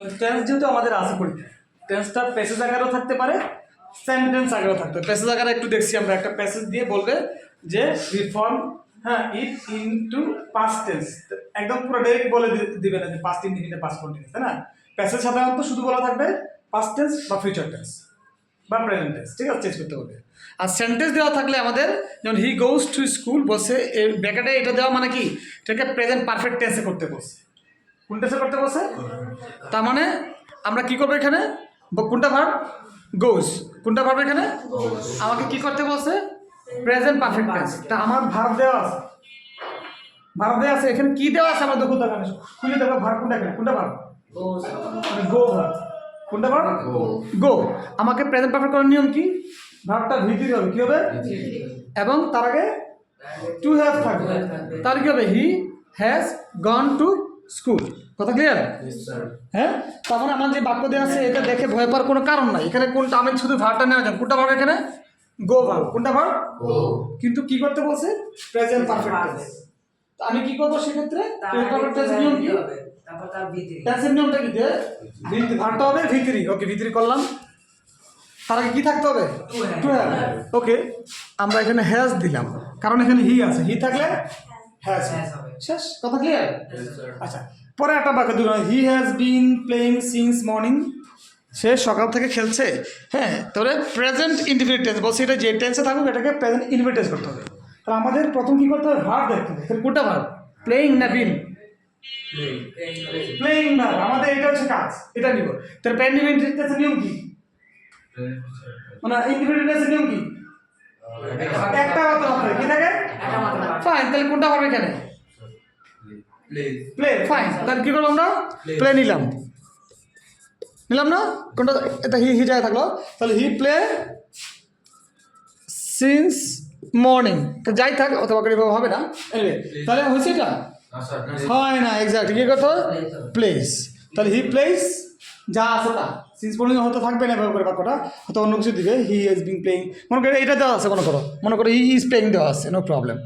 Tense যেহেতু আমাদের আছে পরীক্ষায়, টেন্সটা প্যাসেজ আকারেও থাকতে পারে, সেন্টেন্স আকারেও থাকতে পারে। প্যাসেজ আকারে একটু দেখছি আমরা, একটা প্যাসেজ দিয়ে বলবে যে reform it into past tense, একদম পুরো ডাইরেক্ট বলে দিবে না যে পাস্ট ইনডিফিনিট পাস্ট কন্টিনিউয়াস, তাই না? প্যাসেজ সাধারণত শুধু বলা থাকবে পাস্ট টেন্স বা ফিউচার টেন্স বা প্রেজেন্ট টেন্স, ঠিক আছে, চেঞ্জ করতে হবে। আর সেন্টেন্স দেওয়া থাকলে আমাদের যেমন হি গোজ টু স্কুল বলছে, ব্র্যাকেটে এটা দেওয়া মানে কি, এটাকে প্রেজেন্ট পারফেক্ট টেন্সে করতে বলছে। কোন টেন্সে করতে বলছে? তার মানে আমরা কি করবো এখানে, কোনটা ভার্ব? গোজ। কোনটা ভার্ব এখানে? আমাকে কি করতে বলছে? Present perfect tense. তা আমার ভার্ব দেওয়া আছে, ভার্ব দেওয়া আছে, এখানে কি দেওয়া আছে আমরা দেখুন, দেখানো খুলে দেখো ভার্ব কোনটা, এখানে কোনটা ভার্ব? গো ভার্ব। কোনটা ভার্ব? গো। আমাকে প্রেজেন্ট পারফেক্ট করার নিয়ম কি? ভার্বটা ভিতরি হবে, কি হবে? এবং তার আগে টু হ্যাভ থাকবে, তাহলে কি হবে? He has gone to school. কথা ক্লিয়ার? হ্যাঁ, তখন আমার যে বাক্য দেওয়া আছে এটা দেখে ভয় পাওয়ার কোনো কারণ নাই। এখানে কোনটা, আমি শুধু ভার্বটা নেওয়া যাবে। কোনটা ভার্ব এখানে? গো ভার্ব। কোনটা ভার্ব? কিন্তু কি করতে বলছে? Present perfect tense. তো আমি কি করব সেক্ষেত্রে? প্রেজেন্ট পারফেক্ট টেন্সের নিয়ম কি? তারপর তার ভিতরি, টেন্সের নিয়মটা কি? ভার্বটা হবে ভিতরি। ওকে, ভিতরি করলাম। তার আগে কি থাকতে হবে? To have. ওকে, আমরা এখানে হ্যাজ দিলাম কারণ এখানে হি আছে, হি থাকলে হ্যাজ হবে। শেষ, কথা ক্লিয়ার? আচ্ছা, পরে একটা বাক্য দিলাম, he has been playing since morning. সে সকাল থেকে খেলছে। হ্যাঁ, তাহলে প্রেজেন্ট ইনডিফিনিট টেন্স বলছে, এটা যে টেন্সে থাকুক এটাকে প্রেজেন্ট ইনডিফিনিট টেন্স করতে হবে। তাহলে আমাদের প্রথম কি করতে হবে? ভার্ব দেখতে হবে। তাহলে কোনটা ভার্ব? প্লেইং না বিন? Playing verb. আমাদের এটা হচ্ছে কাজ, এটা নিব। তাহলে প্রেজেন্ট ইনডিফিনিট টেন্সের নিয়ম কি? মানে ইনডিফিনিট টেন্সের নিয়ম কি? একটা মাত্র হবে, কি থাকে? ফাইন। তাহলে কোনটা হবে এখানে? প্লে। ফাইন, তাহলে কি করবো আমরা? প্লে নিলাম, নিলাম না? কোনটা? এটা হি হি জায়গায় থাকলো। তাহলে হি প্লে সিন্স মর্নিং, যাই থাক, অথবা হবে না। তাহলে হয়েছে এটা? হয় না, এক্স্যাক্টলি কি করতে হবে? প্লেস। তাহলে হি প্লেস যা আছে তা, সিন্স মর্নিং হয়তো থাকবে না ব্যবহার করে বাক্যটা, হয়তো অন্য কিছু দিবে। হি ইজ বিং প্লেইং, মনে করো এটা দেওয়া আছে, মনে করো হি ইজ প্লেইং দেওয়া আছে, no problem.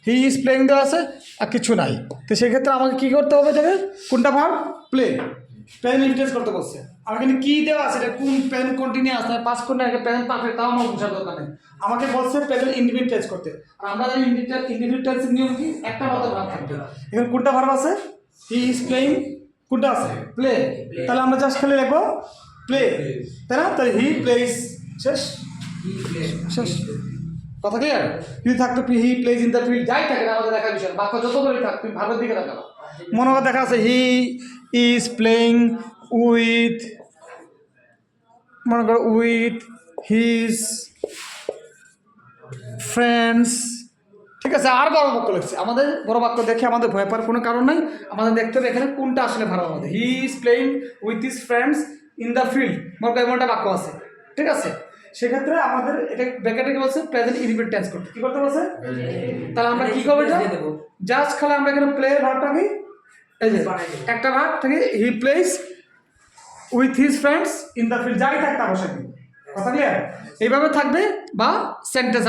He is playing দেওয়া আছে আর কিছু নাই। তো সেক্ষেত্রে আমাকে কী করতে হবে? যাবে কোনটা ভার্ব? প্লে। প্রেজেন্ট ইনডিফিনিট করতে বলছে। আমার কিন্তু কি দেওয়া আছে, এটা কোন প্রেজেন্ট কন্টিনিউয়াস না পাস্ট কন্টিনিউয়াস, প্রেজেন্ট পারফেক্ট, তাও আমার বোঝার দরকার নেই। আমাকে বলছে প্রেজেন্ট ইনডিফিনিট টেন্স করতে। আর আমরা জানি ইনডিফিনিট টেন্সের নিয়ম কি? একটা মাত্র ভার্ব থাকবে। এখানে কোনটা ভার্ব আছে? হি ইজ প্লেইং। কোনটা আছে? প্লে। তাহলে আমরা জাস্ট খালি লিখবো প্লে, তাই না? তাহলে হি প্লেস। শেষ, শেষ, কথা ক্লিয়ার? যদি থাকতো he plays in the field, যাই থাকে না আমাদের দেখার বিষয়, বাক্য যত করে থাক, তুমি ভাবের দিকে তাকাও। মনে করে দেখা আছে হি ইজ প্লেইং উইথ, মনে করো উইথ হিজ ফ্রেন্ডস, ঠিক আছে? আর বড় বাক্য লিখছে। আমাদের বড় বাক্য দেখে আমাদের ভয় পাওয়ার কোনো কারণ নাই। আমাদের দেখতে হবে এখানে কোনটা আসলে ভালো। আমাদের হি is playing with his friends in the field, মনে করো এমনটা বাক্য আছে, ঠিক আছে? সেক্ষেত্রে আমাদের এটা ব্র্যাকেটে কি বলছে? প্রেজেন্ট ইনডিফিনিট টেন্স করতে। কি করতে বলছে? তাহলে আমরা কি করবো? এটা জাস্ট খালি আমরা এখানে প্লে ভার্বটা কি, এই যে একটা ভার্ব থেকে he plays with his friends in the field, যাই থাকতে বসে। কথা ক্লিয়ার? এইভাবে থাকবে বা সেন্টেন্স